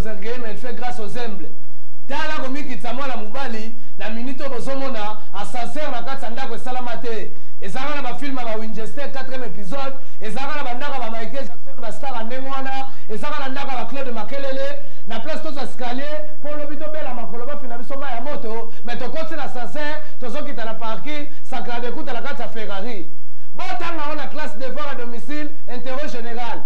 aux orgueils, mais il fait grâce aux humbles. Tala komikitsa mwana mubali na minute bozomona ascenseur na kati ndako esalamate. Ezaka na ba film ba Winchester 4e épisode, ezaka na bandaka ba Michael Jackson ba star ndengwana, ezaka na ndaka ba Claude Makelele na place tous escalier pour le bito bela makolo ba fina biso ya moto, mais to koti na ascenseur, tozokita na parking, sakra de kuta la kati ya Ferrari. Botanga on a classe de devoir à domicile, intérêt général.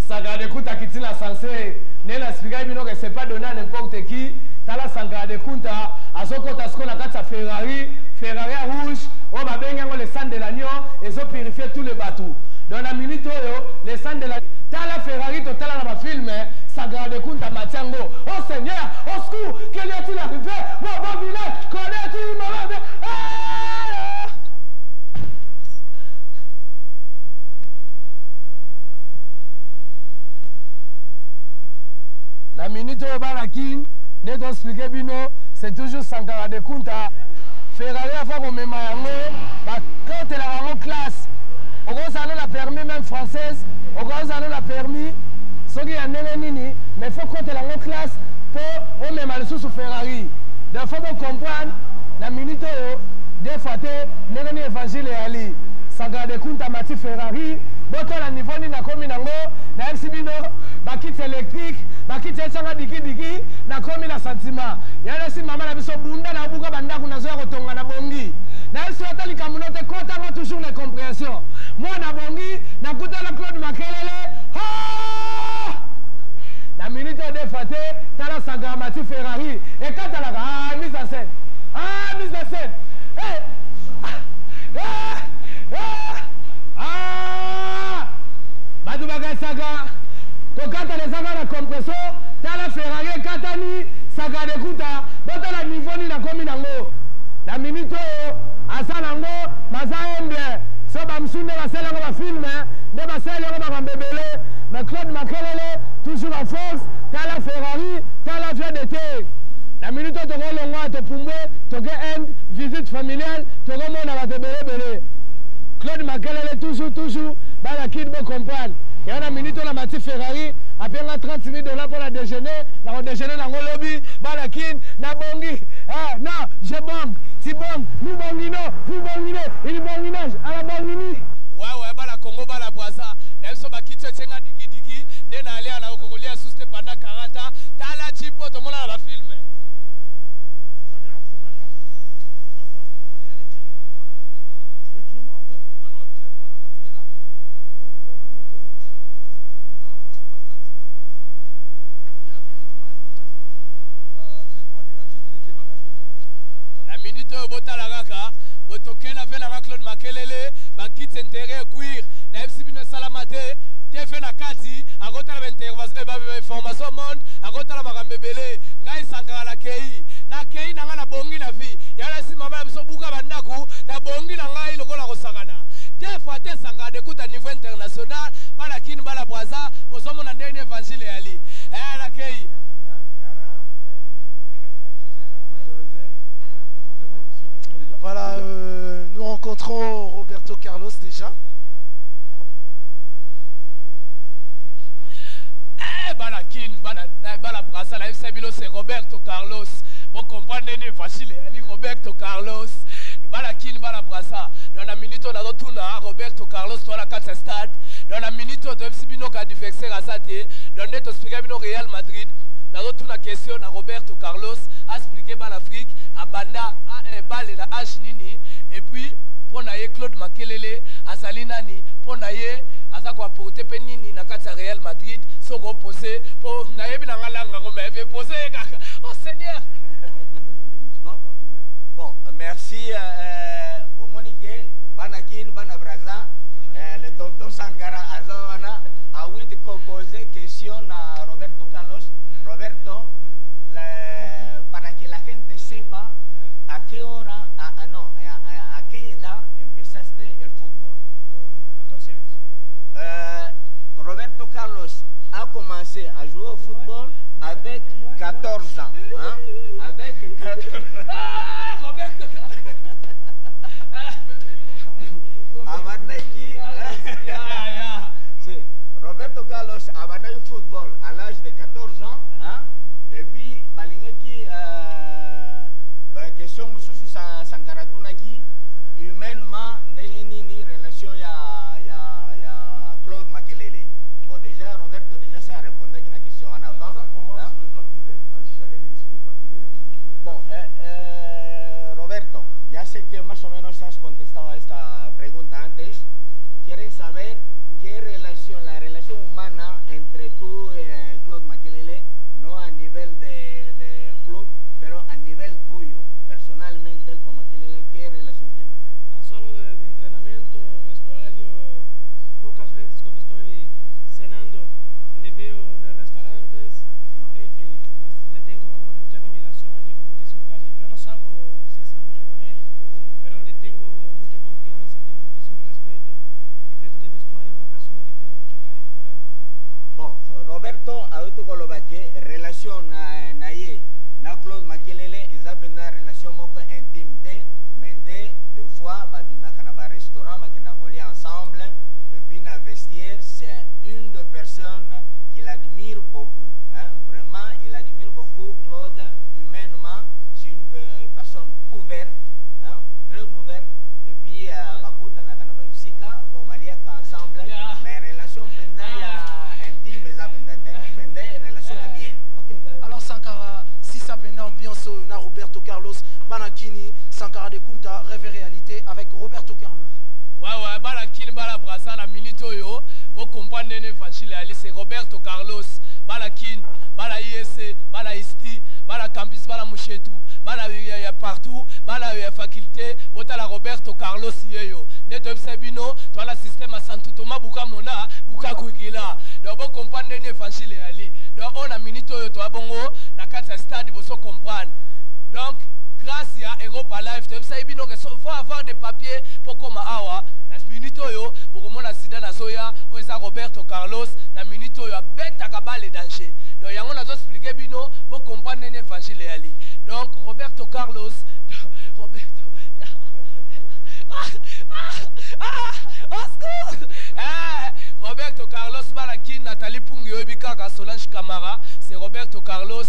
Sankara de Kunta qui tient l'ascenseur. Nela expliqué que c'est pas donné à n'importe qui. Tala Sankara de Kunta, à son côté, ce qu'on a fait Ferrari, Ferrari rouge, on va bien le sang de l'agneau et ils ont purifié tous les bateaux. Dans la minute, le sang de l'agneau. Tala Ferrari, total dans ma film, Sankara de Kunta Matiango. Oh Seigneur, au secours, quel est-il arrivé? Mon village, connais-tu ma vie? La minute au Balakin, n'est expliqué bino, c'est toujours Sankara de Kunta. Ferrari a fait comme Mayango, quand elle a en classe, on a la permis même française, on a la permis, ce qui est nini, mais il faut quand elle a en classe pour on met mal sous Ferrari. Il faut comprendre, la minute des fois, n'est évangile et Ali. Sankara de Kunta Mati Ferrari, boto la niveau ni na komi nango, na MCBino, bakit électrique, bakit esanga diki na komi na sentiment. Yana si mama na biso bunda na buka bandaku na zoya kotonga na bongi. Na esi otali kamunote kota ngo toujours les compréhensions. Moi na bongi, na kuta la Claude Makelele. Na minute de fate, tala Sankara Mati Ferrari. Et quand tala mise en scène. Mise en scène. Badu bagay saga kokata les saga na compressor tala Ferrari katani saga de kuta bota la niveau ni na komi nango la minute asala ngo mazaembe so ba msunde basela ngo ba film de basela ngo ba mbebele mais Claude Makelele toujours en force tala Ferrari tala vient d'été la minute to rolonga to pumbe to get end visite familiale to mona ba tebele Claude Makelele toujours, la kid me comprendre. Et on a minute la Mati Ferrari, après on a 30 000 $ pour la déjeuner, on déjeuner dans le lobby, la kid, na bongi. Ah non, je bang, si bang, nous bangino, vous bangino, il banginage, à la bangini. Ouais, la Congo, la Brazza, même si on va quitter digi, d'un aller à la Okolia sous ce pendant 40 ans, t'as la chipo, tout le monde a la film. Botokena vela Claude Makelele bakit intérêt cuir na MCBino salamate TV na kati agota la information monde agota la makambebele ngai Sankara la kei na ngana bongi na vie yala si mama biso buka bandaku na bongi na ngai lokola kosakana des fois te Sankara de Kunta niveau international bala kin bala Brazza bosomo na ndene évangile ali la kei. Voilà, nous rencontrons Roberto Carlos déjà. Bala Brazza, la FCBilo c'est Roberto Carlos. Vous comprenez, c'est facile, Roberto Carlos. Bala Brazza. Dans la minute, on a retourné à Roberto Carlos, dans la 4 stade. Dans la minute, on a FCBino qui a diffusé à Zate. Dans le Spigabino Real Madrid. Dans la question à Roberto Carlos, a expliqué l'Afrique, à Banda, à Bale, à Nini, et puis, pour naïe Claude Makelele, à Salinani, pour naïe, à sa quoi porter Penini, na Kata Real Madrid, so reposer, pour naïe bien en langue, on m'a fait poser, oh Seigneur. Bon, merci, pour Monique, Banakin, Banabraza, le tonton Sankara, Azawana, a ouï de composer question à Roberto Carlos. Roberto, para que la gente sepa a qué hora, a qué edad empezaste el fútbol. Con 14 años. Roberto Carlos a commencé à jouer au football avec 14 ans. Hein? Avec 14 ans. Roberto Carlos. que relation na ye na Claude Makelele eza penda relation moko intime te mais deux fois babimaka na ba restaurant bakenda kolia ensemble et puis na vestiaire c'est une des personnes qu'il admire beaucoup hein? Vraiment il admire beaucoup Claude humainement c'est une personne ouverte hein? Très ouverte et puis bakuta na kana basika bon baliaka ensemble mais relation penda ya intime eza penda te penda relation ya bien. Alors Sankara, si ça fait une ambiance na Roberto Carlos, Banakini, Sankara de Kunta, Rêve et Réalité avec Roberto Carlos. Ouais, Banakini, Bala Brasa, la minute yo, vous comprenez facile, c'est Roberto Carlos, Banakini, Bala ISC, Bala ISTI, Bala Campus, Bala Mouchetou, Bala partout, Bala faculté, Botala Roberto Carlos yo. Neto Sabino, toi la système à Santo Thomas Bukamona, Bukakuikila. Donc vous comprenez facile ali. Donc on a minute yo to abongo na kata stade vous so comprendre. Donc grâce à Europa Live, tu sais bien que faut avoir des papiers pour comme awa. La minute yo pour mon accident na Zoya, ou ça Roberto Carlos, la minute yo beta kabale danger. Donc yango na zo expliquer bino pour comprendre l'évangile ali. Donc Roberto Carlos, Roberto Roberto Carlos Balakin, Nathalie Pungi, Obikaka, Solange Camara, c'est Roberto Carlos,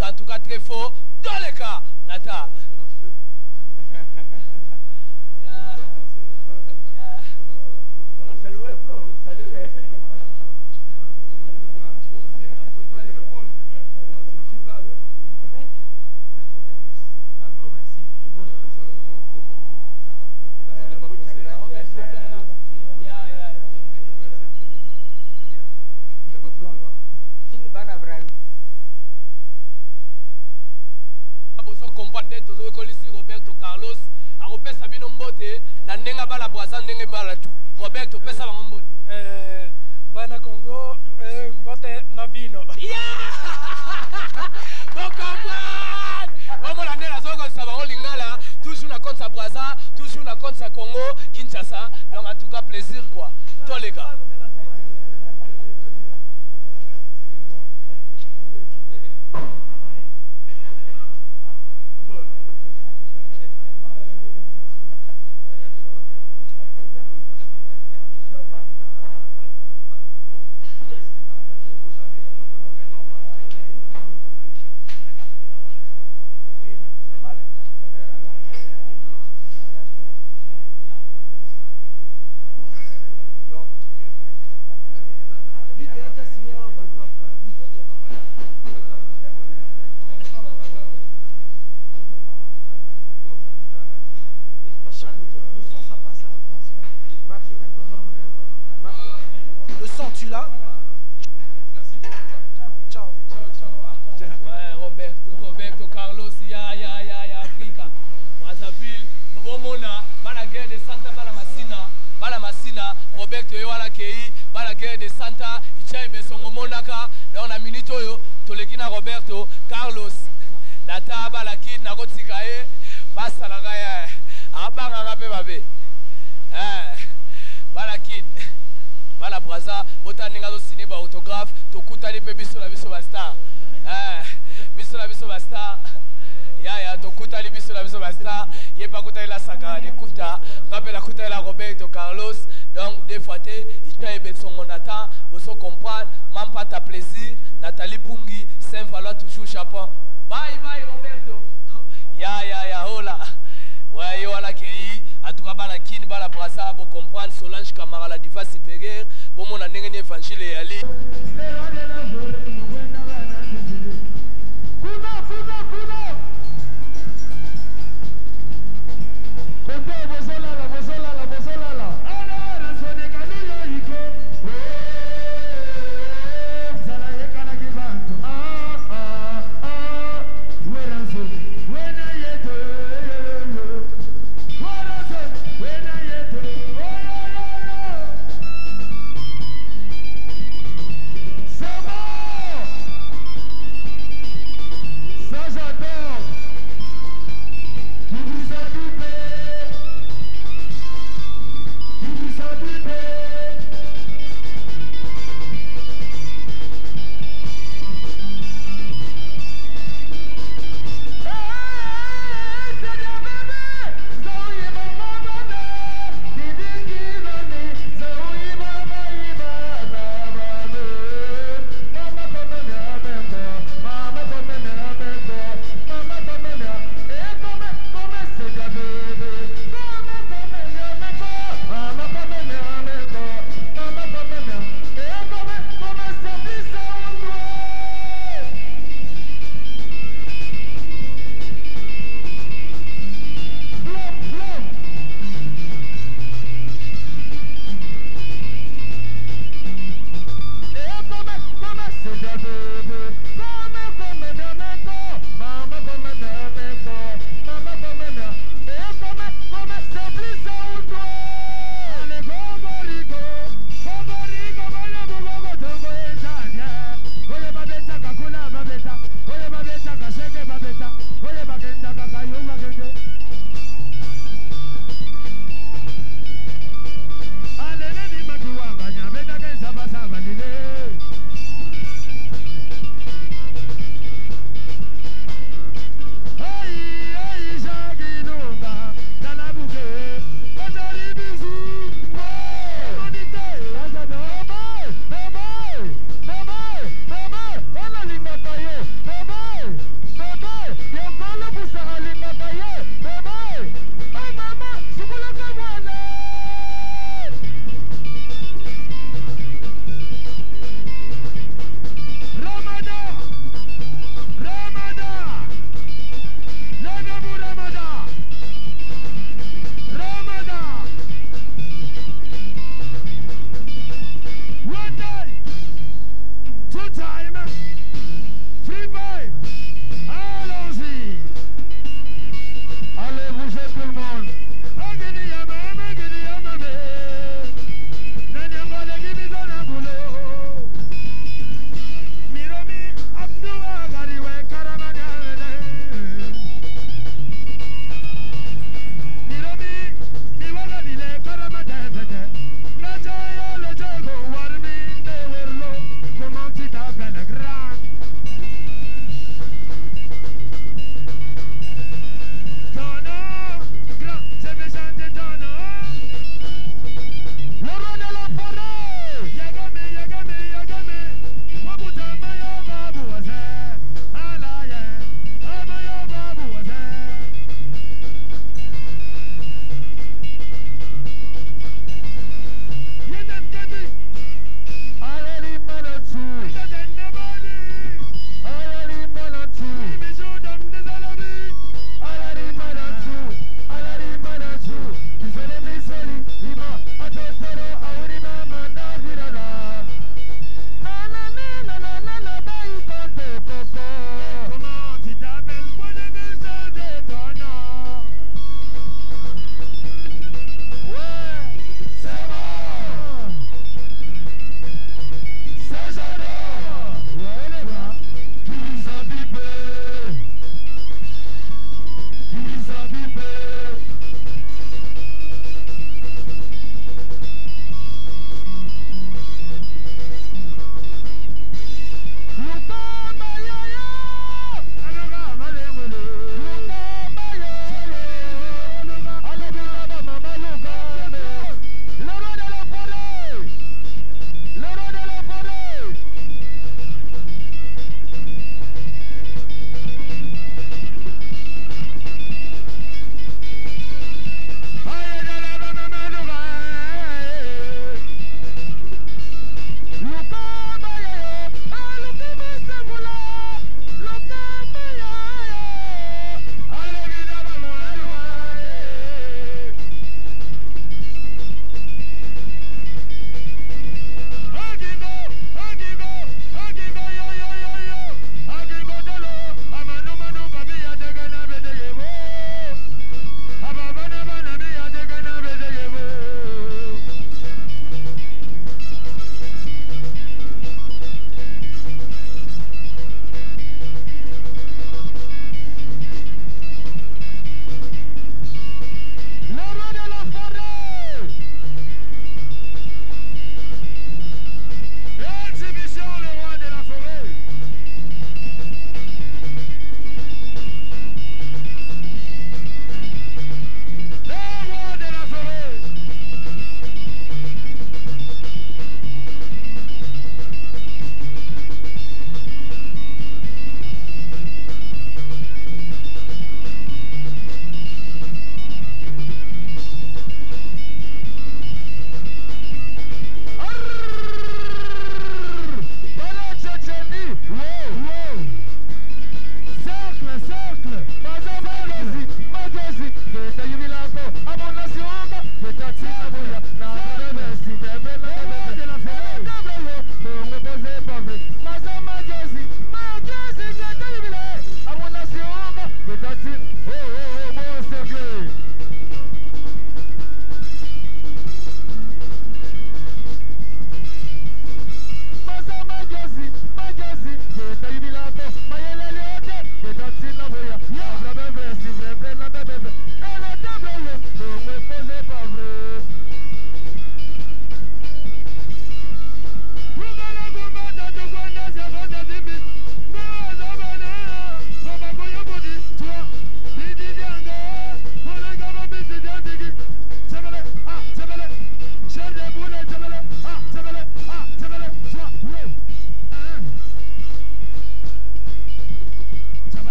en tout cas très fort, dans les cas, Nata. Roberto Carlos, Arope Sabino Mbote, Nanenga Bala Boazan, Nenga Bala tout. Roberto, pesa Mbote. Bana Congo, Mbote Navino. Yeah! Bon campagne! Vraiment la nena zongo Savaro Lingala, toujours la compte à Brazza, toujours la compte à Congo, Kinshasa. Donc en tout cas plaisir quoi. Tous les gars. Le son, tu l'as? Ciao. Ouais, Roberto Carlos, ya, Africa. Brazzaville, Bomona, Bala guerre de Santa, Bala Massina, Roberto Ewala Kei, Bala guerre de Santa, Ichai Besongo Monaka, dans la minute yo, Tolekina Roberto Carlos, Nata Balakin, Nagotikae, Basta la Gaya, Abanga Rape Babe, Balakin. Bala Braza, Botaninga do cinéma autographe, Tokutani pe biso la biso basta. Biso la biso basta. Ya, Tokutani biso la biso basta. Yé pas kutani la Sankara de Kunta, rappelle la Kutani la Roberto Carlos. Donc des fois il t'a ébé son monata, vous comprendre, même pas ta plaisir, Nathalie Pungi, Saint-Valois toujours Japon. Bye Roberto. Ya, hola. Ouais, voilà qui en tout cas Balakin, Bala Braza, pour comprendre Solange Camara, la diva supérieure, pour mon année évangile et aller.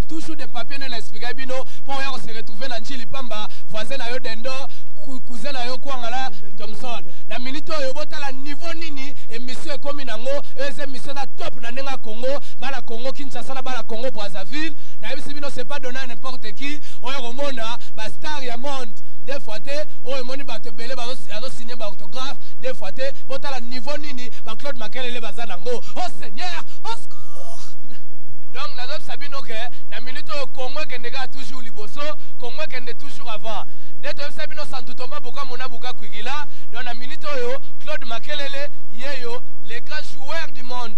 toujours des papiers ne l'expliquer bino pour se retrouver dans Njili Pamba voisin na yo dendo cousin na yo kwangala Thompson na minute oyo botala niveau nini émission ekomi nango eze émission na top na nenga Congo bala Congo Kinshasa na bala Congo Brazzaville na yebisi bino c'est pas donné à n'importe qui oyo komona ba star ya monde des fois te oyo moni bato belé bazo signer ba autographe des fois te botala niveau nini ba Claude Makelele baza nango oh Seigneur au secours. Donc nazo sabino ke na minute oyo Congo kendeka toujours liboso Congo kende toujours avant neto sabino santu Thomas boka mona boka kwigila donc na minute oyo Claude Makelele yeyo les grands joueurs du monde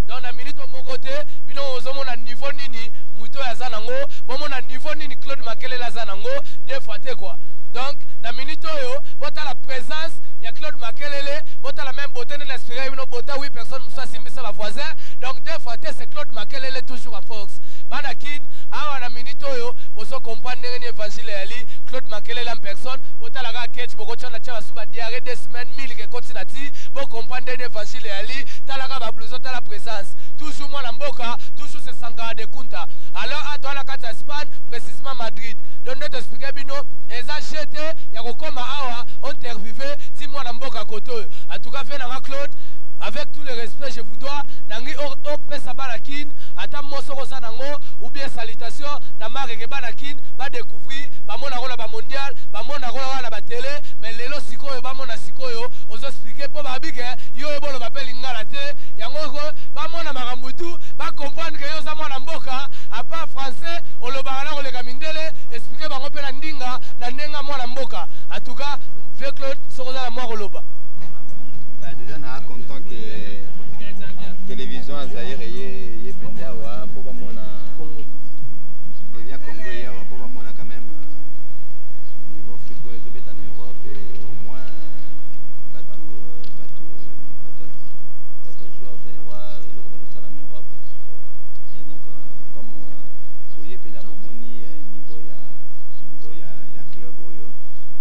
donc na minute mon côté bino ozomona niveau nini muto ya zanango bomona niveau nini Claude Makelele azanango des fois te quoi donc na minute oyo bota la présence ya Claude Makelele bota la même beauté ne l'inspirer bino bota 8 personnes musa simbisa ba voisin donc des fois te c'est Claude Makelele toujours à force banakin awa na minute oyo bozo comprendre ni évangile ali Claude Makelele en personne bota la ga ketch boko chana cha suba diarrhée des semaines 1000 ke continuati bo comprendre ni évangile ali talaga ba blouson ta la présence toujours moi na mboka toujours c'est Sankara de Kunta alors à toi la carte Espagne précisément Madrid donc notre expliquer bino eza jeté ya kokoma awa on interviewé si moi na mboka koto en tout cas fait na Claude avec tout le respect je vous dois nangi o pesa banakin ata moso kosa nango ou bien salutation na marque banakin ba découvrir ba mona rola ba mondial ba mona rola na ba télé mais lelo sikoyo ba mona sikoyo ozo expliquer po ba bike yo ebolo ba pelingala te yango ko ba mona makambutu ba comprendre que yo za mona mboka a pas français oloba na ko le kamindele expliquer bango pe na ndinga na ndenga mona mboka en tout cas vieux Claude sokoza la moi oloba déjà na content que télévision à Zaïre y penda wa pour pas mon Congo et ya Congo ya wa pour pas mon quand même niveau football les autres en Europe et au moins bateau joueurs zaïrois et l'autre bateau ça en Europe et donc comme pour y penda pour moni niveau ya club oyo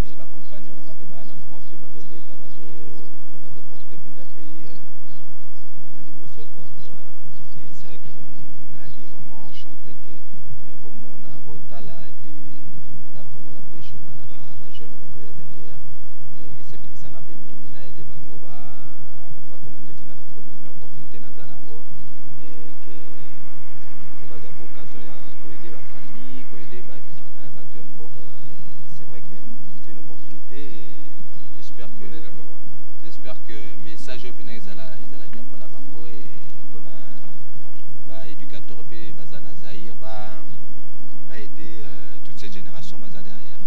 et ba compagnon na pe ba na France pe bazo beta bazo porter penda pays na liboso quoi et c'est vrai que on a dit vraiment enchanté que bon mon a botala et puis na pour la pêche on a ba jeune ba boya derrière et que c'est bien ça na pe mingi na aider bango ba commander tinga na ko na opportunité na zanango et que c'est pas pour occasion ya ko aider la famille ko aider ba mboka c'est vrai que c'est une opportunité et j'espère que message au final ils allaient bien pour la bango et pour la éducateur et baza na Zaïre va aider toute cette génération baza derrière.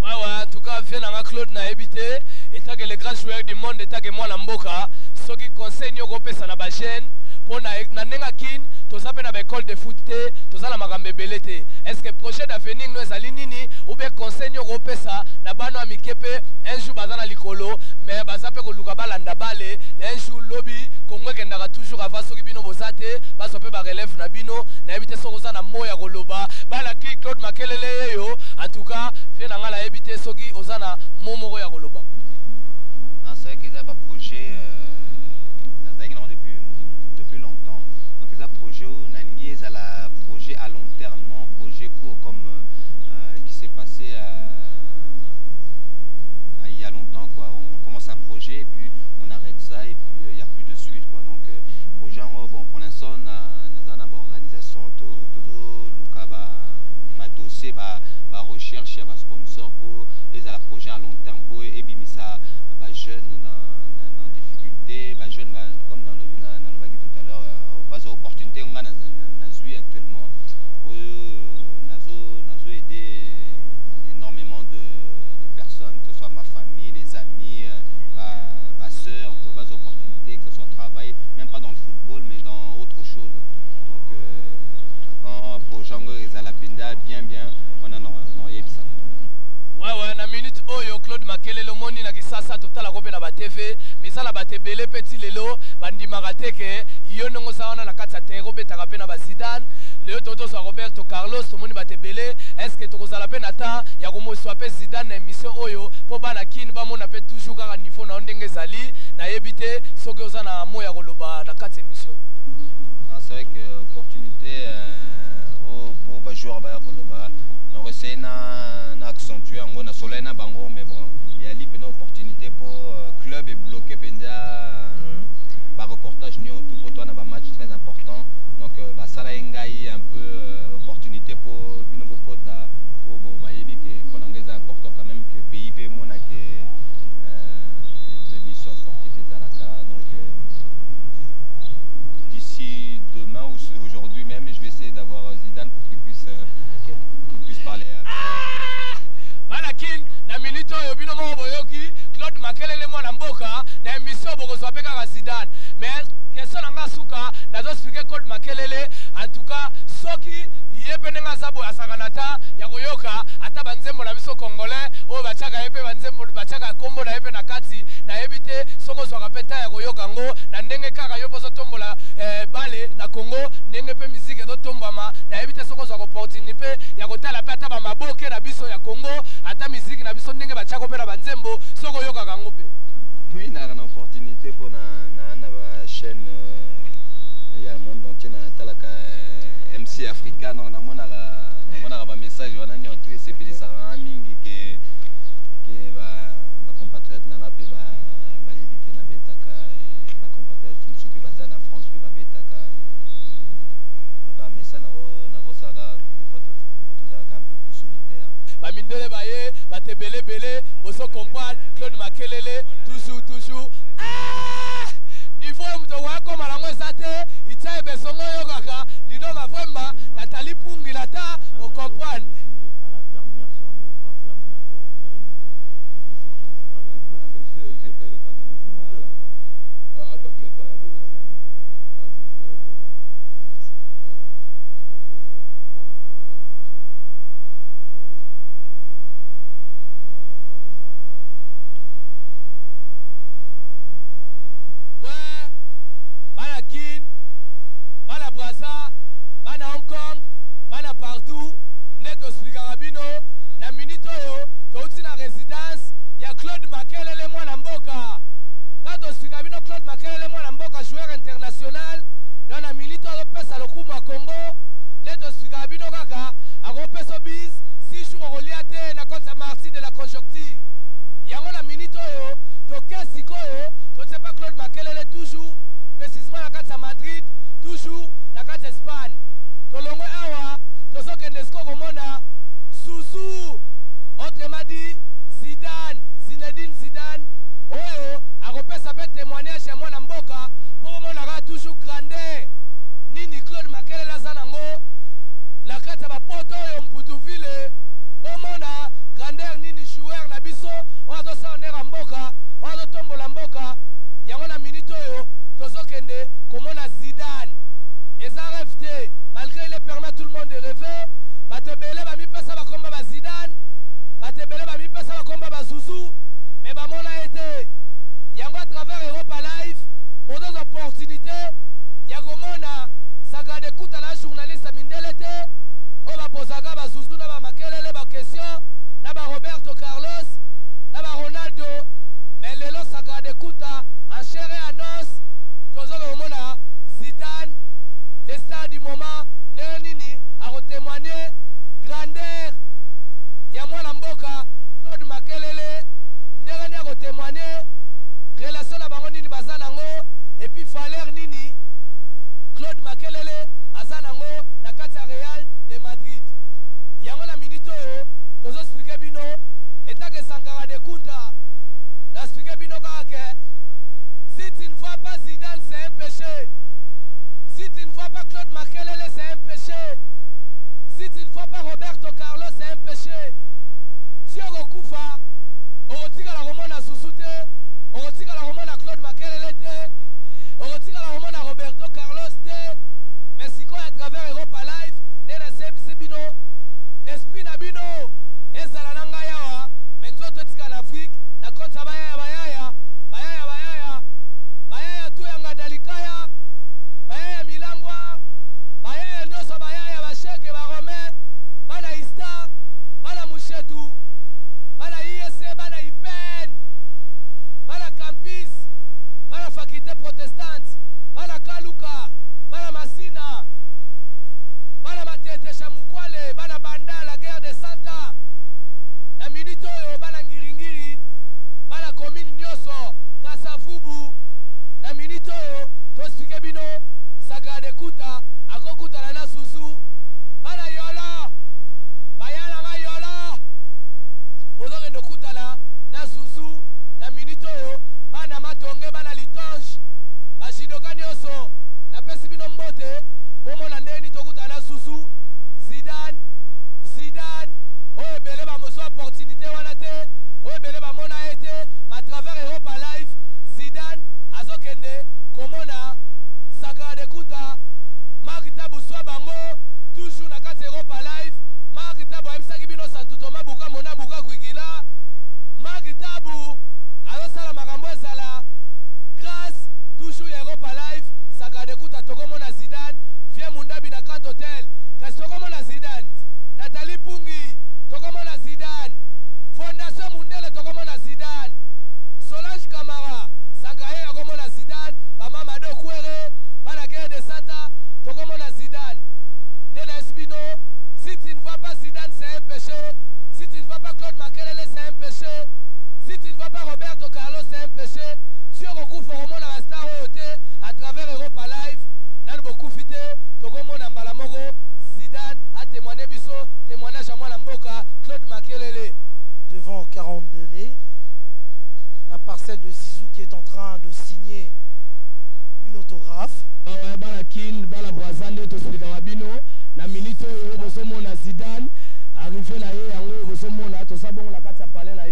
Ouais en tout cas vient na Claude na habité et tant que les grands joueurs du monde et tant que moi na mboka ceux qui conseillent yo kopesa na ba jeune pour na nenga kin toza pe na ba école de foot te toza la makambe belete est-ce que projet d'avenir nous ezali nini ou bien conseil yo kopesa na bano amikepe un jour baza na likolo mais baza pe ko luka balanda bale un jour lobby Congo kendaka toujours avant soki bino bozate baso pe ba relève na bino na ebite soko za na moya koloba bala ki Claude Makelele yo en tout cas fait na ngala ebite soki ozana momoko ya koloba. Ah c'est vrai que ça ba projet na Zaïre depuis longtemps. Donc ça projet nalingi ça la projet à long terme non projet court comme qui s'est passé il y a longtemps quoi. On commence un projet et puis on arrête ça et puis il y a plus de suite quoi. Donc projet bon pour l'instant on a une organisation todo luka ba dossier ba recherche ya ba sponsor pour les à la projet à long terme pour et bimisa ba jeune dans difficulté ba jeune comme dans le bagi tout à l'heure pas opportunité on a nazui actuellement nazo aider énormément de personnes que ce soit ma famille les amis ma sœur pas opportunité que ce soit travail même pas dans le football mais dans autre chose donc quand pour Django et Zalapinda bien on a ça. Ouais na minute oyo Claude Makelele moni na kisasa totala ko na ba TV misala ba tebele petit lelo bandi magateke yo nongo sawana na kati ya terreau betaka pe na ba Zidane le toto so Roberto Carlos moni ba tebele est-ce que tokozala pe na ta ya ko mo so pe Zidane na émission oyo po bana kin ba mona pe toujours kaka niveau na ndenge zali na yebite soki ozana moya koloba na kati émission. C'est vrai que opportunité joueur baya koloba na essayer na accentuer yango na soleil na bango mais bon il y a libre opportunité pour club est bloqué pendia par reportage ni tout pour toi na ba match très important donc ba sala engai un peu opportunité pour bino pota pour bon ba yebi que pour ngeza important quand même que pays pe mona que l'émission sportive est à la carte donc d'ici demain ou aujourd'hui même je vais essayer d'avoir Zidane pour qu'il puisse parler Balakin na minute oyo bino mo boyoki Claude Makelele mwana mboka na émission bokozwa pe kaka Zidane mais question nanga suka nazo expliquer Claude Makelele en tout cas soki yepene nga zabo asakanata ya koyoka ata banzembo na biso congolais o bachaka yepe banzembo bachaka kombo na yepe na kati na yebite soko zwa kapeta ya koyoka ngo na ndenge kaka yo bozo tombola bale na Congo ndenge pe musique do tombama na yebite soko zwa opportunité ya kotala pe ata ba maboke na biso ya Congo ata musique na biso ndenge bachaka pe na banzembo soko yoka kango pe oui na une opportunité pour na ba chaîne il y a le monde entier na talaka MC Africa donc namona ba message wana nyoto c'est pelisa mingi que ba compatriotes na pe ba yebi ke na betaka ba compatriotes musupe baza na France pe ba betaka donc un message na sala des photos un peu plus solitaire ba mindele baye ba te belé boso comprendre Claude Makelele toujours niveau mto wako malango sate itaye besongo yo kaka lido mafemba Nathalie Pungi lata au comprendre à la dernière journée vous partez à Monaco vous allez nous donner des déceptions j'ai pas eu l'occasion de voir Bana Brazza, bana Hong Kong, bana partout, neto Sligarabino, na minute oyo, touti na résidence, ya Claude Makelele mwana mboka. Kato Sligarabino Claude Makelele mwana mboka, joueur international, dans la minute oyo pesa lokumu a Congo, neto Sligarabino kaka, ako peso biz, 6 jours reliate na contre Marty de la conjoncture. Yango na minute oyo, toke sikoyo, tote pas Claude Makelele toujours, précisément la carte à Madrid, toujours la carte Espagne. Tolongo awa, toso kendesko komona, Sousou, autrement dit, Zidane, Zinedine Zidane, oyo, a repère sa bête témoignage chez moi na mboka, pour mon aura toujours grandeur. Nini Claude Makelele la zanango, la carte à poto yo Mputu-Ville, pour mon grandeur nini joueur na biso, oyo sa onera mboka, oyo tombo la mboka, yango na minute oyo, Tozokende, komona Zidane. Eza rêve, malgré il permet tout le monde de rêver. Batebele ba mi pesa ba komba ba Zidane. Batebele ba mi pesa ba komba ba Zouzou. Mais ba mona été. Yango à travers Europa Live, pour des opportunités, yakomona saka de kuta la journaliste Mindelete. O ba posaga ba Zouzou na ba Makelele ba question, na ba Roberto Carlos, na ba Ronaldo. Mais lelo saka de kuta en chair et en os. Mona Zidane, le stade du moment, Nini a témoigné grandeur. Yamwana Mboka, Claude Makelele, Nini a témoigné relation à Bango Nini Bazanango, et puis Faler Nini, Claude Makelele, Azana expliquer bino Sagrade Kuta akokutana na susu bana yola bayana nga yola bozokende okutana na susu na minute oyo bana matonge bana litonge bajidoka nyonso napesi bino mbote bomona ndeni tokutana na susu Zidane oyo ebele bamoso opportunité wana te oyo ebele bamona ye te ma travers Europa Live Zidane azokende komona Sagrade Kuta Marc Tabu swa bango toujours na kati Europa Live Marc Tabu ayebisaki bino Santo Thomas buka mona buka kwigila Marc Tabu azosala makambo ezala grâce toujours ya Europa Live Sagrade Kuta tokomona Zidane vie mundabi na Grand Hotel kasi tokomona Zidane Nathalie Pungi tokomona Zidane Fondation Mundele tokomona Zidane Solange Camara Sangaye tokomona Zidane Mama Mado Kwere Bana Guerre de Santa tokomona Zidane Nena Espino si tu ne vois pas Zidane c'est un péché si tu ne vois pas Claude Makelele c'est un péché si tu ne vois pas Roberto Carlos c'est un péché si on recouvre komona la star oyote à travers Europa Live nanu bokufite tokomona mbala moko Zidane a témoigné biso témoignage à moi la mboka Claude Makelele devant 40 délais, la parcelle de Zizou qui est en train de signer une autographe. Balakin, Balabrazande, Tosplika Wabino, la minute où vous sommes à Zidane, arrivé là, vous sommes à Tosabon, la carte à parler là,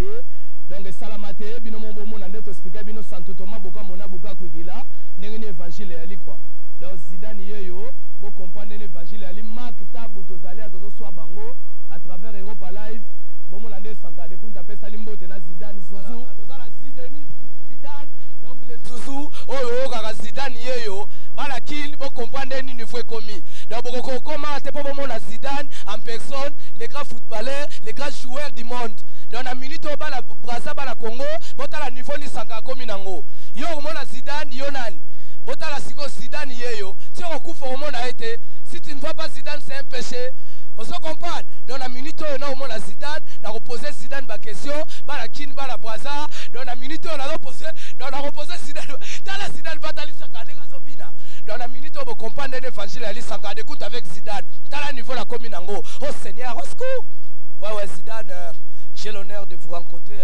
donc Salamate, Binomo Bomo, Nande, Tosplika, Bino, Santo Thomas, Boka, Mona, Boka, Kwigila, n'est évangile et quoi. Donc Zidane, yo, vous comprenez l'évangile et Marc Tabu, Tozali, à Tozo Bango, à travers Europa Live. Bon, on a des Sagrade Kuta, Limbo, Zidane, Zouzou. Zidane, donc les Zouzou, Zidane, yo, Balakin, vous comprenez, il faut commis. Donc, comment t'es pas moment la Zidane en personne, les grands footballeurs, les grands joueurs du monde. Dans la minute où la Brazza, la Congo, bota la niveau ni Sanga comme Nango. Yo, la Zidane, Yonan. Bota la Sigo Zidane, yo. Si on recouvre au monde a été, si tu ne vois pas Zidane, c'est un péché. On se comprend. Dans la minute où on a au monde la Zidane, on a reposé Zidane ma question, la Kin, la Brazza. Dans la minute où on a reposé Zidane, dans la Zidane, Batali Sakade Gazobina. Dans la minute où on comprend l'évangile, elle Sakade Kuta avec Zidane. Dans la niveau la commune en gros. Oh Seigneur, au secours. Ouais, Zidane, j'ai l'honneur de vous rencontrer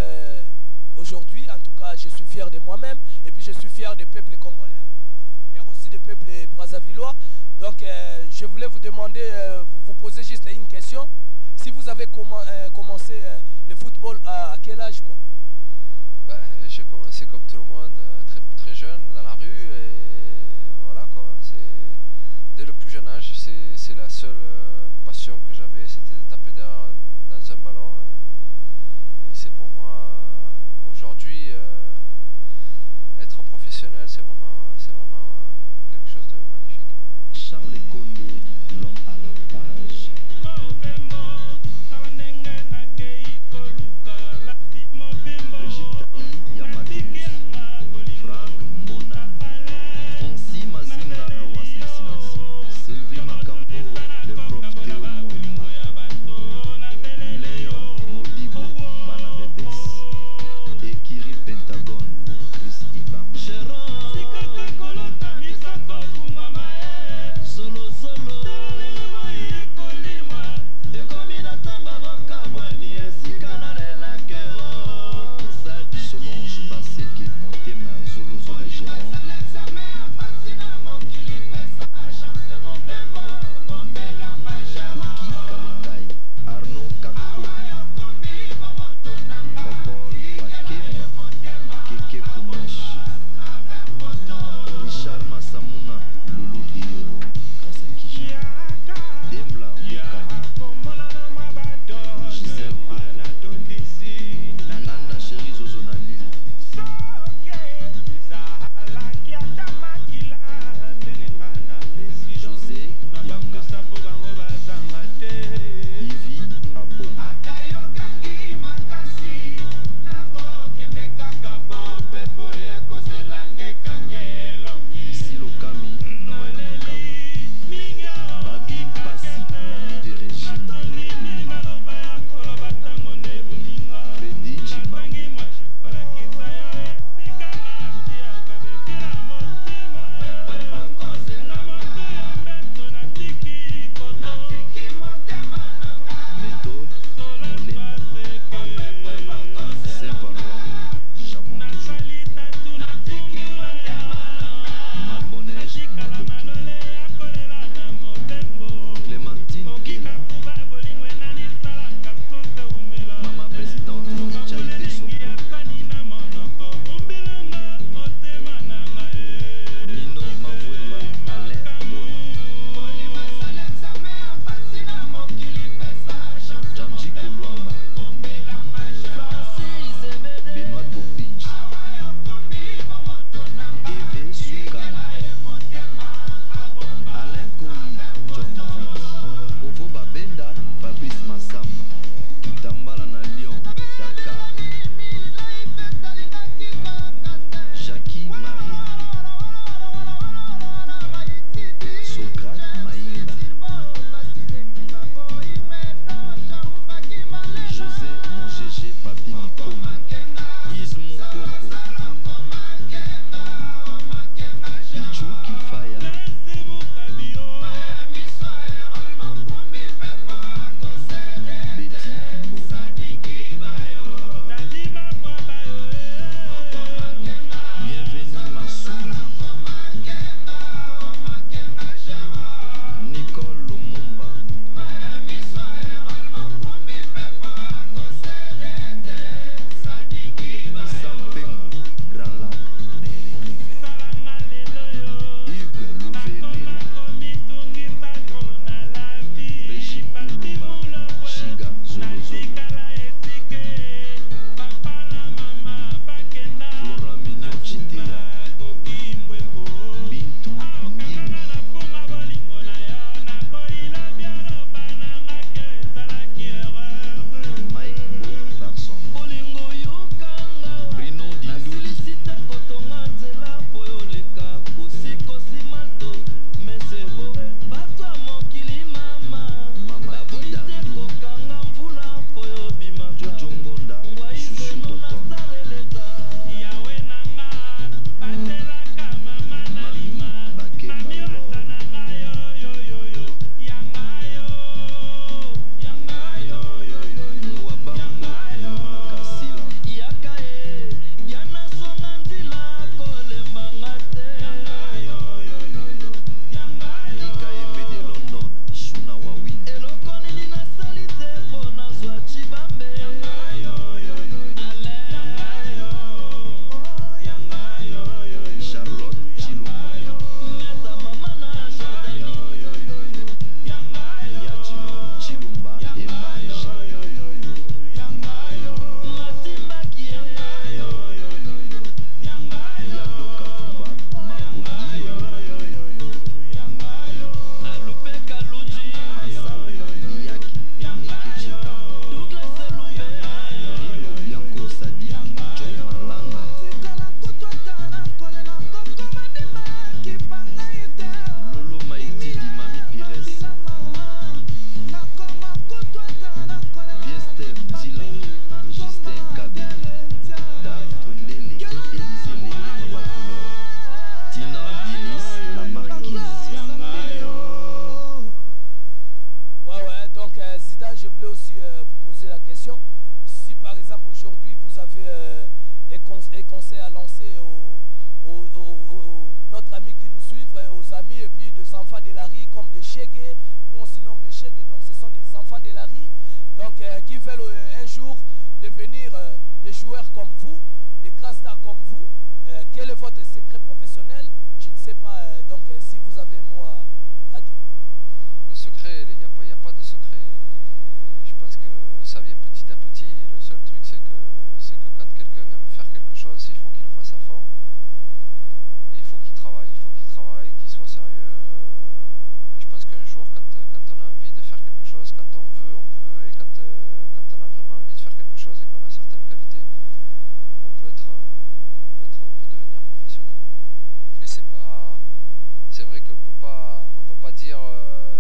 aujourd'hui. En tout cas, je suis fier de moi-même. Et puis je suis fier des peuples congolais. Fier aussi des peuples brazzavillois. Donc, je voulais vous demander, vous poser juste une question. Si vous avez commencé le football à quel âge quoi? Bah, j'ai commencé comme tout le monde, très jeune, dans la rue. Et voilà quoi. Dès le plus jeune âge, c'est la seule passion que j'avais, c'était de taper dans un ballon. Et c'est pour moi, aujourd'hui, être professionnel, c'est vraiment quelque chose de magnifique. Charles Kondo, l'homme à la page. Brigitte Taï, Yamatus, Franck Monan. Chegué. Nous on se nomme les Chegué, donc ce sont des enfants de la rue, donc qui veulent un jour devenir des joueurs comme vous, des grands stars comme vous. Quel est votre secret professionnel? Je ne sais pas, donc si vous avez un mot à dire. Le secret, il n'y a pas de secret. Je pense que ça vient petit à petit. Le seul truc, c'est que quand quelqu'un aime faire quelque chose, il faut qu'il le fasse à fond. Et il faut qu'il travaille, qu'il soit sérieux. Je pense qu'un jour, quand on a envie de faire quelque chose, quand on veut, on peut. Et quand on a vraiment envie de faire quelque chose et qu'on a certaines qualités, on peut devenir professionnel. Mais c'est vrai qu'on peut pas dire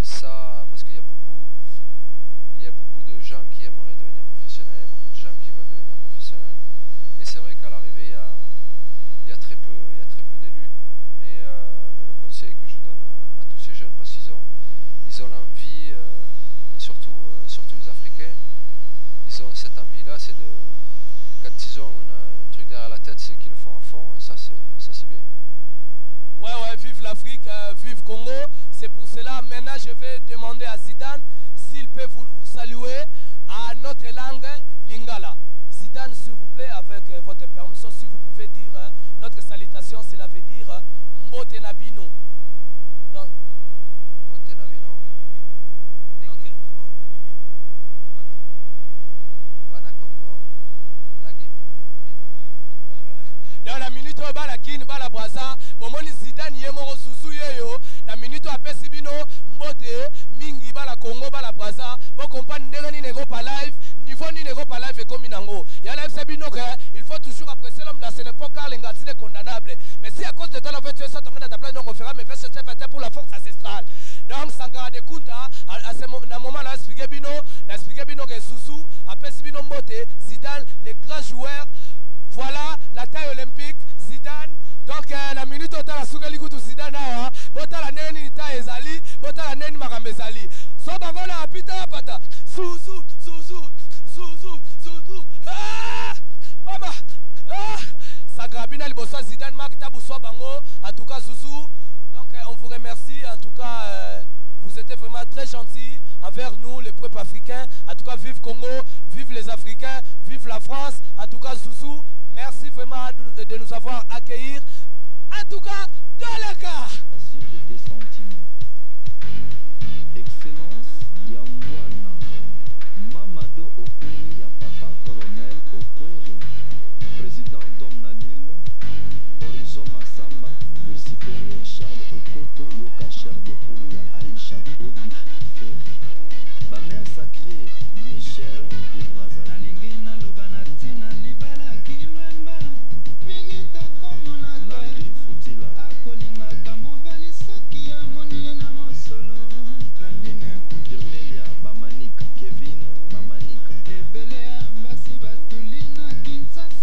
ça parce qu'il y a beaucoup de gens qui aimeraient devenir professionnels, il y a beaucoup de gens qui veulent devenir professionnels, et c'est vrai qu'à l'arrivée il y a très peu d'élus. Mais le conseil que je donne à tous ces jeunes, parce qu'ils ont l'envie, et surtout les Africains, ils ont cette envie-là, c'est de, quand ils ont un truc derrière la tête, c'est qu'ils le font à fond, et ça c'est bien. Ouais, vive l'Afrique, vive Congo. C'est pour cela, maintenant je vais demander à Zidane s'il peut vous saluer à notre langue lingala. Zidane, s'il vous plaît, avec votre permission, si vous pouvez dire notre salutation, cela veut dire Mbote Nabino. Donc, Mbote Nabino. Bana Congo, Lagi Bino. dans la minute où bala kin bala braza, bomoni Zidane yemoro Zuzu yeyo, la minute où apesi bino Mbote mingi bala Congo bala braza, bo comprendre ndenge ni nego pa live, niveau ni nego pa live comme nango. Ya live c'est bino que il faut toujours apprécier l'homme dans cette époque car l'engati est condamnable. Mais si à cause de toi la voiture ça tombe dans ta place donc on fera mais fait ce fait pour la force ancestrale. Donc Sankara de Kunta à ce moment là expliquer bino que Zuzu apesi bino Mbote, Zidane les grands joueurs. Voilà la taille olympique, Zidane. Donc la minute où tu as la soukali kutu Zidane, bota la neni ta ezali, bota la neni makamezali. Soba ngola apita pata. Zuzu. Ah! Mama. Ah! Sagrabina liboso Zidane Mark Tabouswa bango. En tout cas Zuzu. Donc on vous remercie. En tout cas vous étiez vraiment très gentils envers nous, les peuples africains. En tout cas vive Congo, vive les Africains, vive la France. En tout cas Zuzu. Merci vraiment de nous avoir accueillis. En tout cas, dans le cas. Sur de tes sentiments. Excellence, Yamwana. Mamado Okweri, ya papa colonel Okweri. Président Domnalil. Horizon Massamba. Le supérieur Charles Okoto. Yoka Cher de Poulou, ya Aïcha Kobi Ferré. Ma mère sacrée, Michel de Brazzaville. Landry Foutila. Kirmelia Bamanika. Kevin Bamanika.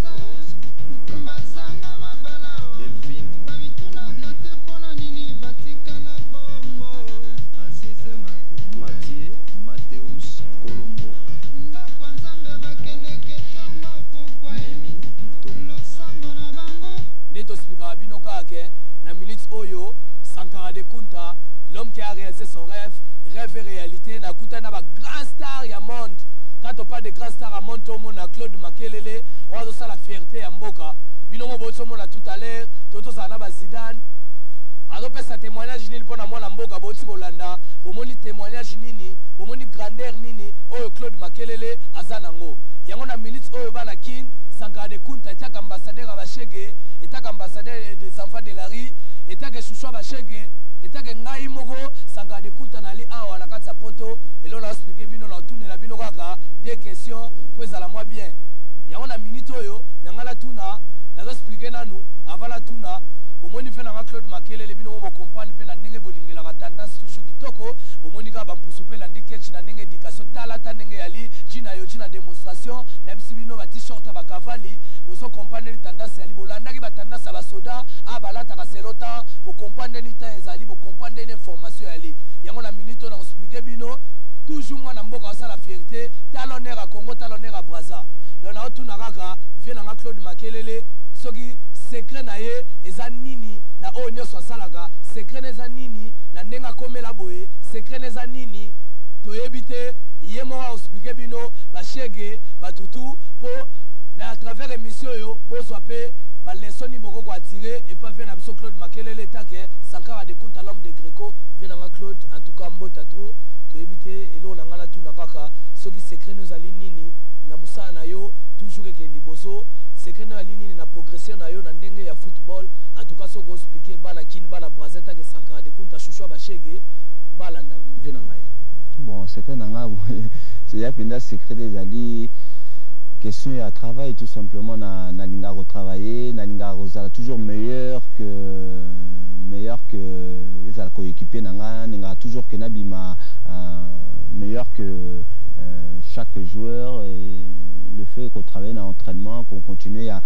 Rose Kuka. Delphine Mathieu Mathéus Kolomboka. Mimi Tongo. Neto spika bino kake na minute oyo Sankara de Kunta, l'homme qui a réalisé son rêve et réalité na kuta na ba grand star ya monde. Quand on parle de grand star à monde tout monde na Claude Makelele, on a ça la fierté ya mboka. Bino mo boso mona tout à l'heure, toto ça na ba Zidane. Adope sa témoignage nini pona mwana mboka boti kolanda, bomoni témoignage nini, bomoni grandeur nini oyo Claude Makelele azanango. Yango na minute oyo bana kin Sankara de Kunta était ambassadeur à Bachege, était ambassadeur des enfants de la rue, était chouchou à Bachege, était ngai moko Sankara de Kunta nali awa na kati ya poto et l'on a expliqué bino na tourner la bino kaka des questions pour ça la moi bien. Yango na minute oyo na ngala tuna na expliquer nanu avant la tuna bomoni fe na Claude Makelele bino mo comprendre pe na ndenge bolingela ka tendance toujours kitoko bomoni ka ba mpusu pe la ndiketch na ndenge éducation tala ta ndenge yali jina yo jina démonstration na bisibino ba t-shirt ba kavali boso comprendre ni tendance yali bolanda ki ba tendance ba soda a balata ka selota bo comprendre ni ta ezali bo comprendre ni information yali yango na minute na expliquer bino toujours moi na mboka sa la fierté talonneur à Congo talonneur à Brazza donc na otuna kaka vient na Claude Makelele soki secret na ye eza nini na oyo nyonso asalaka secret neza nini na ndenge akomela boye secret neza nini toyebi te ye moko aexplike bino bashege batutu mpo na à travers émission oyo bozwa mpe baleson nini boko koatire epa ve na biso Claude Makelele take Sankara de Kunta l'homme de Greco ve nanga Claude en tout cas mbota tro toyebi te eloko na nga na tuna kaka soki secret no ezali nini na mosala na yo toujours ekendi liboso secret no ezali nini na progression na yo na ndenge ya football en tout cas soki oexplike bana kini bana Brazil take Sankara de Kunta chouchou bashege balanda ve na ngai. Bon, secret nanga c'est ya penda secret ezali question à travail tout simplement na linga retravailler na linga rozala toujours meilleur que les coéquipiers nanga toujours que nabima meilleur que chaque joueur et le fait qu'on travaille dans l'entraînement qu'on continue à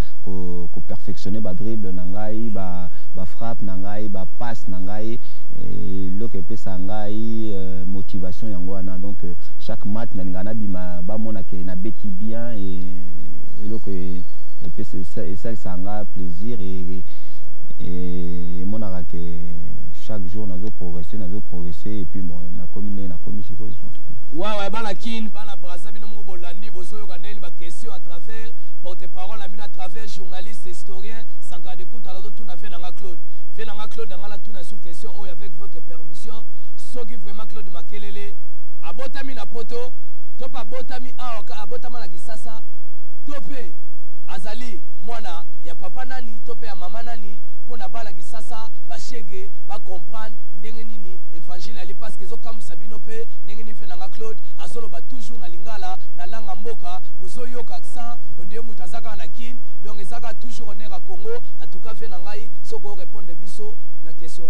perfectionner ba dribble nangai ba frappe nangai ba passe nangai et le que peut sangai motivation yango ana donc chaque match na ngana bima ba mona ke na beti bien et le que et ça sanga plaisir et mona que chaque jour nazo progresser et puis bon na commis chose ouais bana kin bana Brazza bino mo bolandi bozoyo kaneli ba question à travers porte-parole à travers journaliste historien Sankara de Kunta la tout na fait nanga Claude nanga la tout na sous question oh avec votre permission soki vraiment Claude Makelele abotami na poto to pa botami abotama na kisasa tope azali mwana ya papa nani tope ya mama nani pona bala kisasa bashege ba comprendre ndenge nini évangile ali parce que zokamu sabino pe ndenge ni fe nanga Claude asolo ba toujours na lingala na langa mboka bozoyo kaksa ondiye mutazaka na kin donc ezaka toujours onera Congo en tout cas fe nangai soko répondre biso na question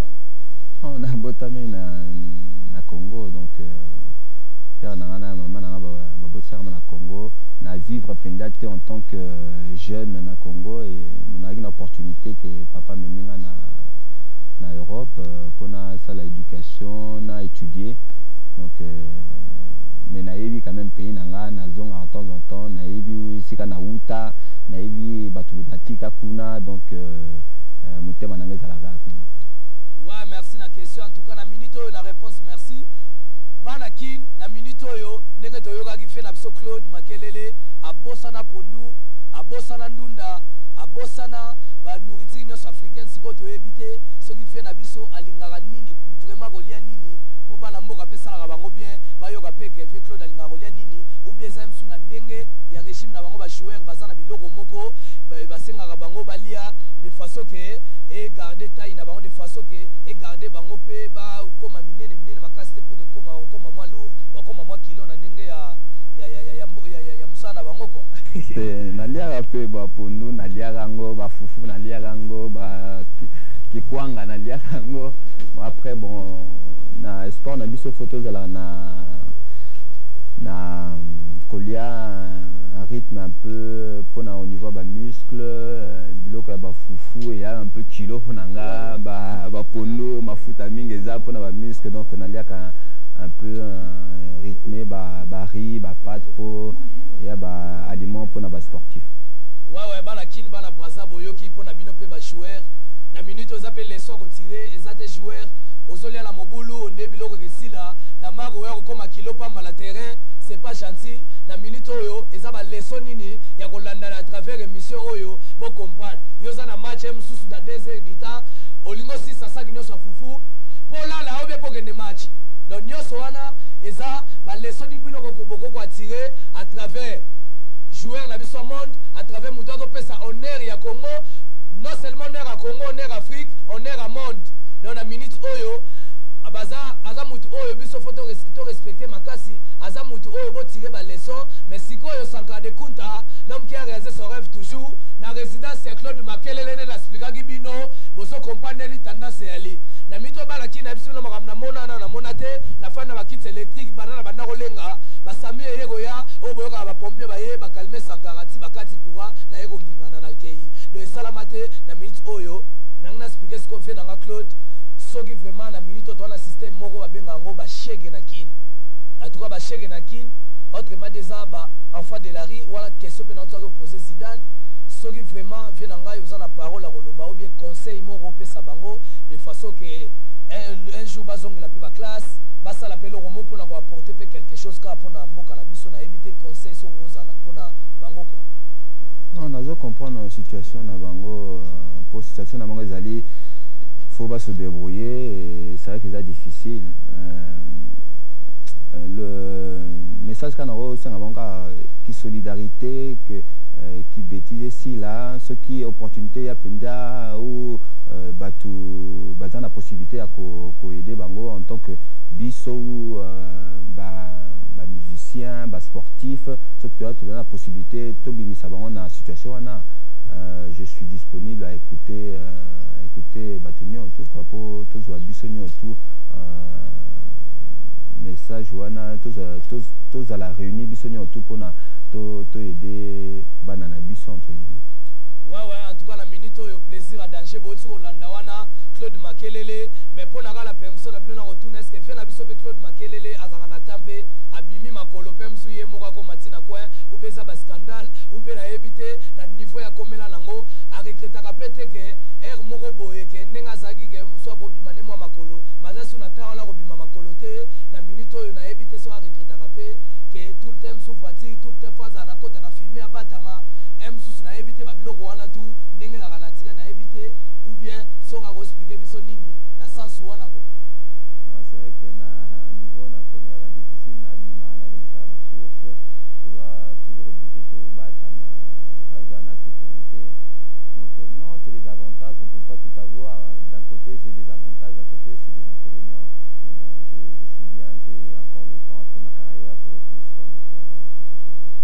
on a botami na Congo donc père nanga maman nanga ba botsama na Congo na vivre pendate en tant que jeune na Congo et on a une opportunité que papa me minga na Europe pour na la éducation na étudier donc mais naïbi quand même pays nanga na zonga de temps en temps naïbi sika na uta naïbi batu natika kuna donc mutema nanga za la ouais merci na question en tout cas na minute la réponse merci bana kin na minute oyo ndenge toyoka ki fe na biso Claude Makelele abosana pondu abosana ndunda abosana ba nourriture nyonso africaine siko toyebi te soki fe na biso alingaka nini vraiment kolia nini po bana mboka pe salaka bango bien bayoka pe ke fe Claude alingaka kolia nini ou bien eza msu na ndenge ya régime na bango ba joueur baza na biloko moko basengaka bango balia de façon que et garder taille na bango de façon que et garder bango pe ba koma minene makasi te pour que koma moi lourd ba koma moi kilo na ndenge ya musana bango quoi naliaka pe ba pondu naliaka ngo ba fufu naliaka ngo ba kikwanga naliaka ngo après bon na sport na biso photo zala na kolia un rythme un peu pour au niveau ba muscle biloko ya ba fufu et un peu kilo pour nanga ba pondu mafuta mingi eza pour na ba muscle donc naliaka un peu rythmé ba riz ba pâte pour ya ba aliment pour na ba sportif ouais bana kin bana Brazza boyoki pour na bino pe ba joueur na minute aux appels les sorts retirés et ça des joueurs ozolia la mobulu onde biloko kesila na mako ya kokoma kilo pamba la terrain c'est pas gentil na minute oyo eza ba leçon nini ya kolanda à travers émission oyo bo comprendre yoza na match msusu da 2 heures d'ita olingo 6 à 5 nyoso fufu pour la obe pour que match donc nyoso wana eza ba leçon ni bino ko attirer à travers joueur na biso monde à travers muto to pesa honneur ya Congo non seulement honneur à Congo honneur Afrique honneur à monde dans la minute oyo aza mutu oyo biso photo respecter makasi aza mutu oyo bo tirer ba leçon mais sikoyo Sankara de Kunta l'homme qui a réalisé son rêve toujours na résidence ya Claude Makelele na expliquer ki bino boso comprendre ni tendance ya li na mito bala ki na biso na makamna mona te na fana ba kit électrique banana banda kolenga ba sami yego ya o boyoka ba pompier ba ye ba calmer Sankara ti bakati kuwa na yego lingana na kei de salamate na minute oyo nanga expliquer ce qu'on fait dans Claude soki vraiment na minute to na système moko ba benga ngo ba shege na kin en tout cas ba shege na kin autrement déjà ba enfant de la rue wala question pe na to poser Zidane soki vraiment vie na ngai oza na parole à koloba ou bien conseil moko opesa bango de façon que un jour bazongela mpe baclasse basala mpe eloko mo mpona koapporte mpe quelque chose kaka mpona mboka na biso nayebi te conseil soki ozala mpona bango quoi. Non, nazo comprendre la situation na bango pour situation na bango ezali faut pas se débrouiller et c'est vrai que c'est difficile. Le message qu'on a reçu c'est qui solidarité que qui bêtise si là ce qui opportunité ya penda ou batu bazana la possibilité à ko aider bango en tant que biso ou musicien, sportif, ce que tu as la possibilité de bimisa bango na situation wana. Je suis disponible à écouter Batonio tout quoi pour tous abissonio tout message wana tous à la réunion bissonio tout pour na to aider banana biso entre guillemets. Ouais en tout cas la minute au plaisir à danger boti Rolanda wana Claude Makelele mais pour la permission la bino retourner est-ce que fait la biso avec Claude Makelele azana tampe abimi makolo pemsu ye moka ko matina quoi ou beza ba scandale ou be la éviter na niveau ya komela nango a regretter ka pete que moko boye ke nenga zaki ke mso ko bima ne mwa makolo mazasu na ta wala ko bima makolo te na minute oyo na éviter so a regretter ka pe que tout le temps sous voiture tout le temps faza na kota na filmer abatama msusu na éviter ba biloko wana tu ndenge na kana tira na éviter ou bien so ka ko expliquer biso nini na sens wana ko. Non, c'est vrai que na niveau na premier la difficile na bimana que ça la course tu vas toujours obligé de battre na sécurité. Donc non, c'est des avantages, on ne peut pas tout avoir. D'un côté j'ai des avantages, d'un côté c'est des inconvénients. Mais bon, je suis bien, j'ai encore le temps après ma carrière, j'aurai plus le temps de faire toutes ces choses-là.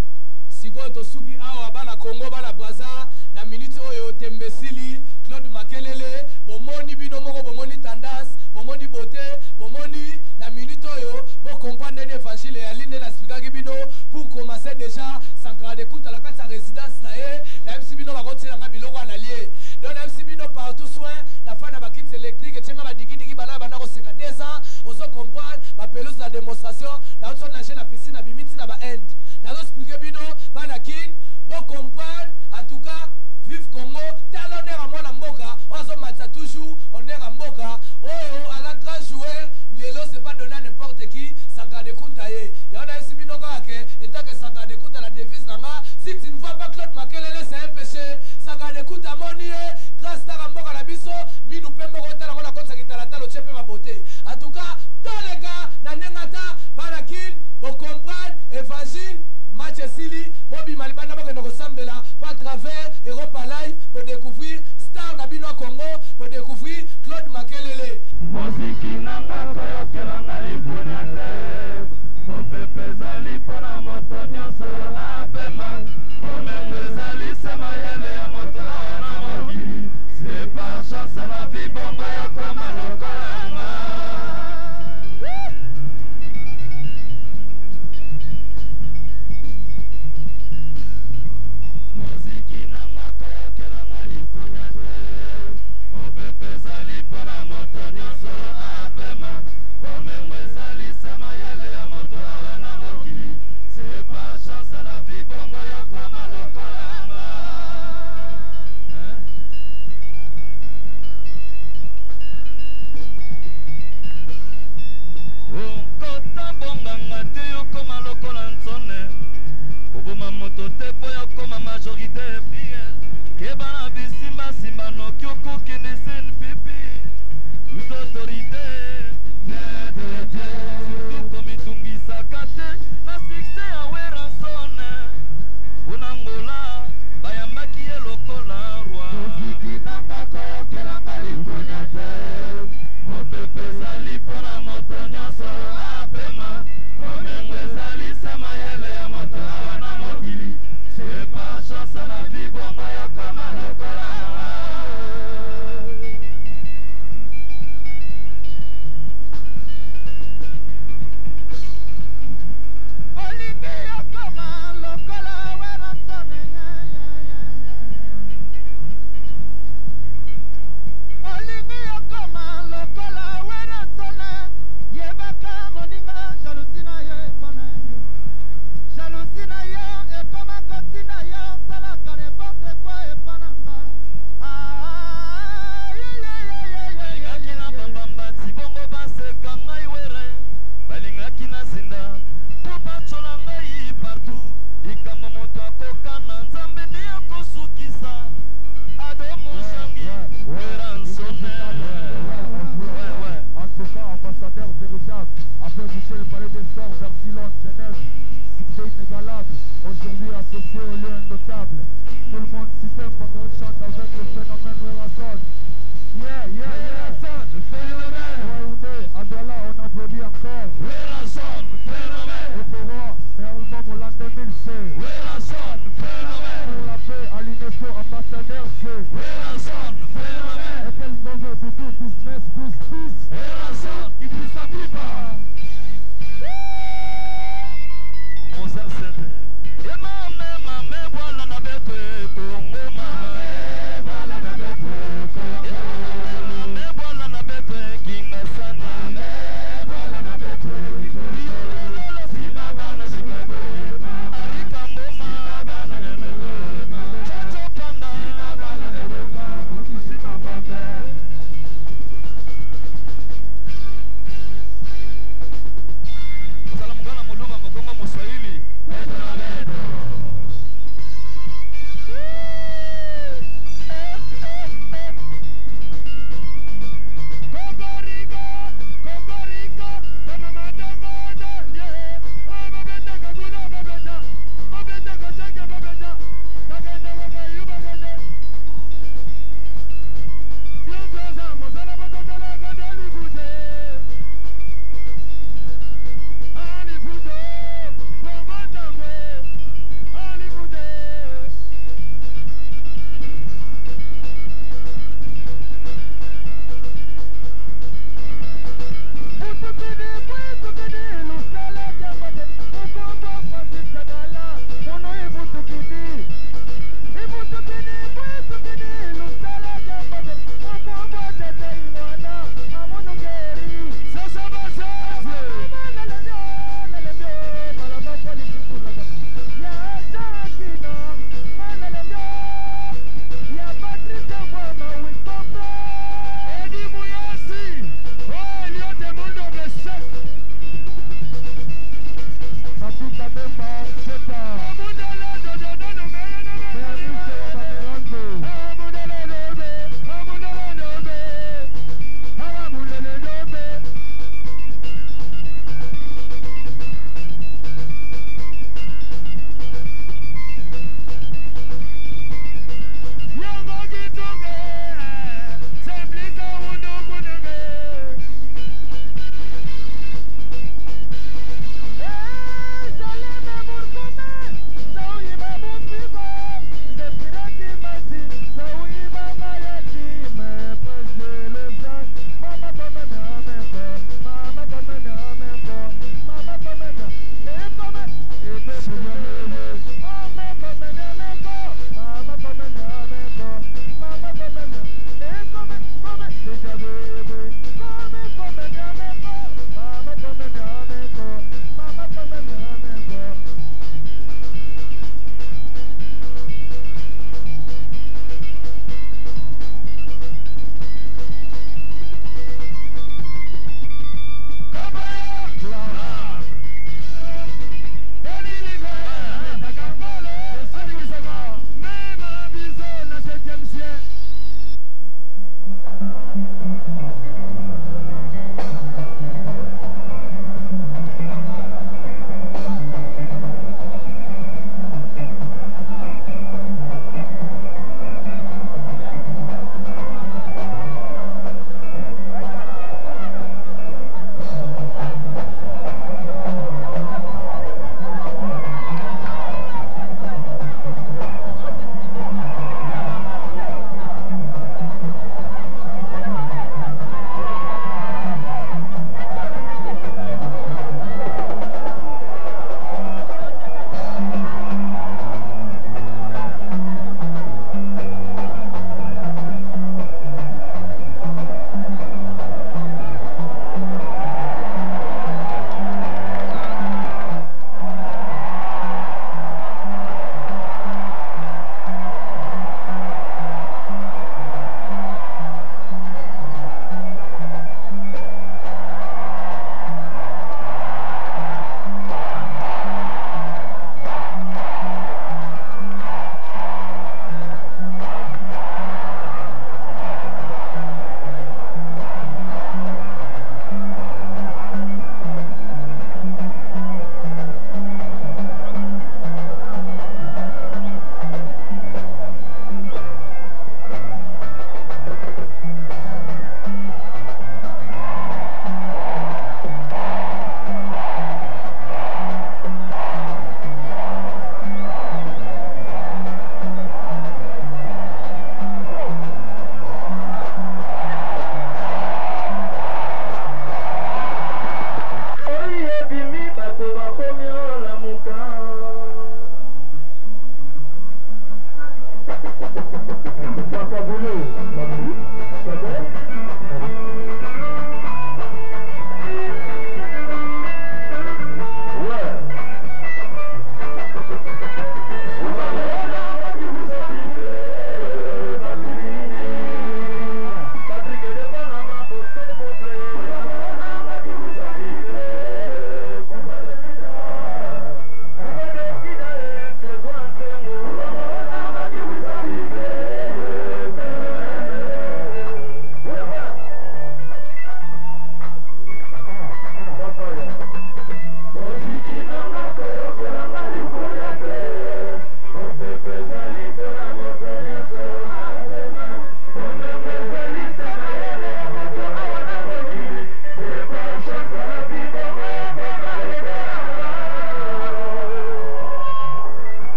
Sikoyo tosuki awa bana Congo bana Brazza na minute oyo tembesili Claude Makelele bomoni bino moko bomoni tendance bomoni beauté bomoni na minute oyo bo comprendre l'évangile ya linde na spikaki bino pour commencer déjà Sankara de Kunta la kati ya résidence na ye na MC bino bakotiela nga biloko na lié donc na MC bino partout soin na fa na bakit électrique tchenga ba digi bana bana ko 2 ans ozo comprendre ba pelouse na démonstration na auto nager na piscine na bimiti na ba end na zo expliquer bino bana kin bo comprendre en tout cas vive Congo tellement on est à mon mboka on matcha toujours on est à mboka oh à la grand joueur lelo c'est pas donné à n'importe qui Sankara de Kunta ye ya na esi bino ka ke état que Sankara de Kunta la devise nanga si tu ne vois pas Claude Makelele c'est un péché Sankara de Kunta moni grâce à mboka la biso mi nous pembo ko tala ngona kotsa kitala talo chepe ma beauté en tout cas tous les gars na nengata banakin pour comprendre évangile match Sili Bobby Malibana bako ndoko sambela à travers Europa Live pour découvrir Star Nabino Congo pour découvrir Claude Makelele. Moziki nanga koyo kelanga liponate Mopepe zali pona moto nyonso apema Momengo zali sema yele ya moto na mokili C'est par chance na vie bongo ya koma lokolanga Olinge Castor, Barcelone, Genève, succès inégalable, aujourd'hui associé au lieu notable. Tout le monde s'y fait pendant qu'on chante avec le phénomène Werason. Yeah, yeah, yeah. Le phénomène. Ouais, à Douala, on applaudit encore. Werason, phénomène. Au Pérou, mais album au l'an 2000, c'est Werason, phénomène. pour la paix, à l'UNESCO, ambassadeur, c'est Werason, phénomène. et quel nouveau doudou, 19, 12, 10. Werason, Idrissa Biba. Mozart Center.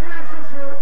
Thank you.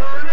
Tony